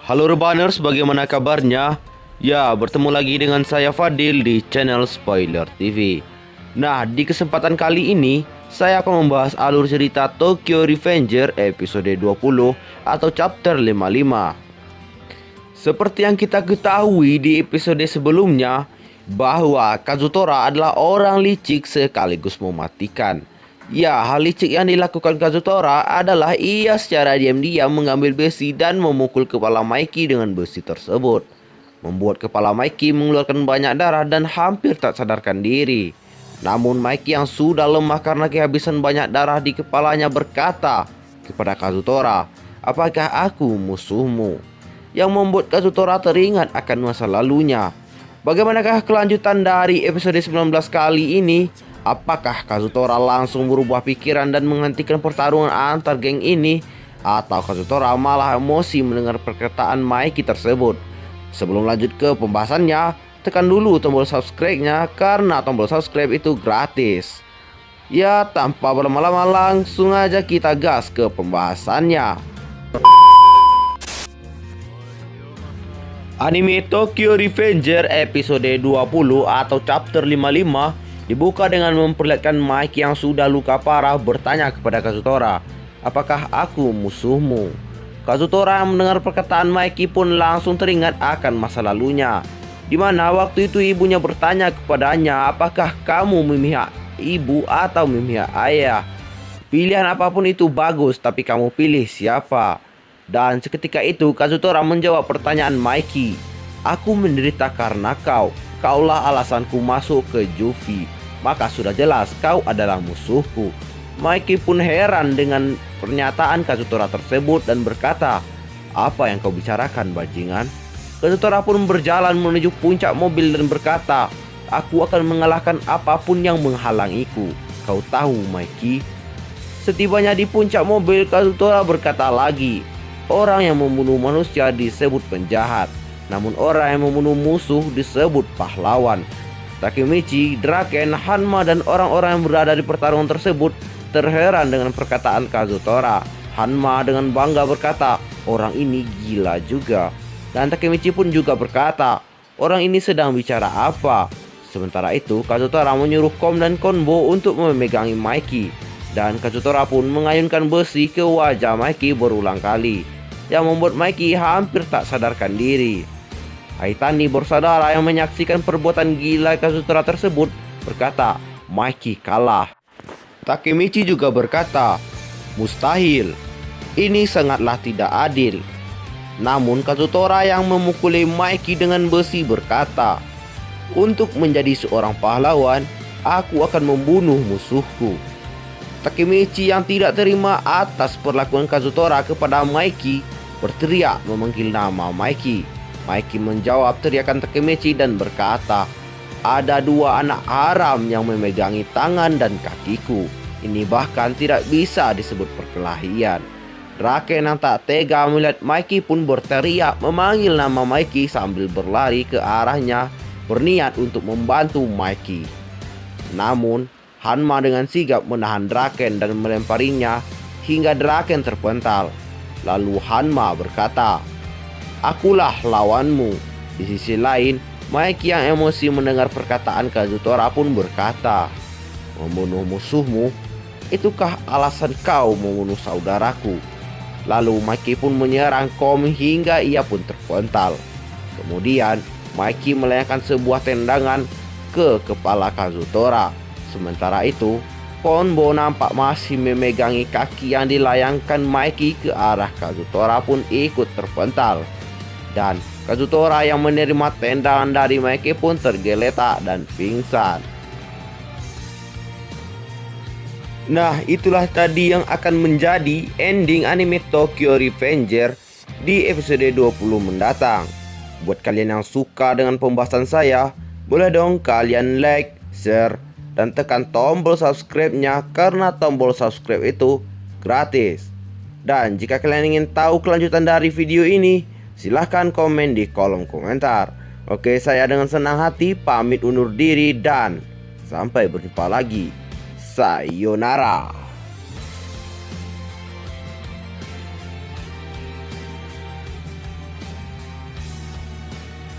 Halo Rebaners, bagaimana kabarnya? Ya, bertemu lagi dengan saya Fadil di channel Spoiler TV. Nah, di kesempatan kali ini saya akan membahas alur cerita Tokyo Revenger episode 20 atau chapter 55. Seperti yang kita ketahui di episode sebelumnya, bahwa Kazutora adalah orang licik sekaligus mematikan. Ya, hal licik yang dilakukan Kazutora adalah ia secara diam-diam mengambil besi dan memukul kepala Maiki dengan besi tersebut, membuat kepala Maiki mengeluarkan banyak darah dan hampir tak sadarkan diri. Namun Maiki yang sudah lemah karena kehabisan banyak darah di kepalanya berkata kepada Kazutora, "Apakah aku musuhmu?" Yang membuat Kazutora teringat akan masa lalunya. Bagaimanakah kelanjutan dari episode 19 kali ini? Apakah Kazutora langsung berubah pikiran dan menghentikan pertarungan antar geng ini? Atau Kazutora malah emosi mendengar perkataan Maiki tersebut? Sebelum lanjut ke pembahasannya, tekan dulu tombol subscribe-nya karena tombol subscribe itu gratis. Ya, tanpa berlama-lama langsung aja kita gas ke pembahasannya. Anime Tokyo Revenger episode 20 atau chapter 55 dibuka dengan memperlihatkan Maiki yang sudah luka parah bertanya kepada Kazutora, "Apakah aku musuhmu?" Kazutora yang mendengar perkataan Maiki pun langsung teringat akan masa lalunya, di mana waktu itu ibunya bertanya kepadanya, "Apakah kamu memihak ibu atau memihak ayah? Pilihan apapun itu bagus, tapi kamu pilih siapa?" Dan seketika itu Kazutora menjawab pertanyaan Maiki, "Aku menderita karena kaulah alasanku masuk ke Juvi. Maka sudah jelas kau adalah musuhku." Maiki pun heran dengan pernyataan Kazutora tersebut dan berkata, "Apa yang kau bicarakan, bajingan?" Kazutora pun berjalan menuju puncak mobil dan berkata, "Aku akan mengalahkan apapun yang menghalangiku. Kau tahu, Maiki?" Setibanya di puncak mobil, Kazutora berkata lagi, "Orang yang membunuh manusia disebut penjahat, namun orang yang membunuh musuh disebut pahlawan." Takemichi, Draken, Hanma, dan orang-orang yang berada di pertarungan tersebut terheran dengan perkataan Kazutora. Hanma dengan bangga berkata, "Orang ini gila juga." Dan Takemichi pun juga berkata, "Orang ini sedang bicara apa?" Sementara itu Kazutora menyuruh Kom dan Konbo untuk memegangi Maiki, dan Kazutora pun mengayunkan besi ke wajah Maiki berulang kali, yang membuat Maiki hampir tak sadarkan diri. Aitani bersaudara yang menyaksikan perbuatan gila Kazutora tersebut berkata, "Maiki kalah." Takemichi juga berkata, "Mustahil, ini sangatlah tidak adil." Namun Kazutora yang memukuli Maiki dengan besi berkata, "Untuk menjadi seorang pahlawan, aku akan membunuh musuhku." Takemichi yang tidak terima atas perlakuan Kazutora kepada Maiki berteriak memanggil nama Maiki. Maiki menjawab teriakan Takemichi dan berkata, "Ada dua anak haram yang memegangi tangan dan kakiku. Ini bahkan tidak bisa disebut perkelahian." Draken yang tak tega melihat Maiki pun berteriak memanggil nama Maiki sambil berlari ke arahnya berniat untuk membantu Maiki. Namun Hanma dengan sigap menahan Draken dan melemparinya hingga Draken terpental. Lalu Hanma berkata, "Akulah lawanmu." Di sisi lain, Maiki yang emosi mendengar perkataan Kazutora pun berkata, "Membunuh musuhmu? Itukah alasan kau membunuh saudaraku?" Lalu Maiki pun menyerang Kom hingga ia pun terpental. Kemudian Maiki melayangkan sebuah tendangan ke kepala Kazutora. Sementara itu, Konbo nampak masih memegangi kaki yang dilayangkan Maiki ke arah Kazutora pun ikut terpental. Dan Kazutora yang menerima tendangan dari Maiki pun tergeletak dan pingsan. Nah, itulah tadi yang akan menjadi ending anime Tokyo Revenger di episode 20 mendatang. Buat kalian yang suka dengan pembahasan saya, boleh dong kalian like, share, dan tekan tombol subscribe-nya karena tombol subscribe itu gratis. Dan jika kalian ingin tahu kelanjutan dari video ini, silahkan komen di kolom komentar. Oke, saya dengan senang hati pamit undur diri dan sampai berjumpa lagi. Sayonara.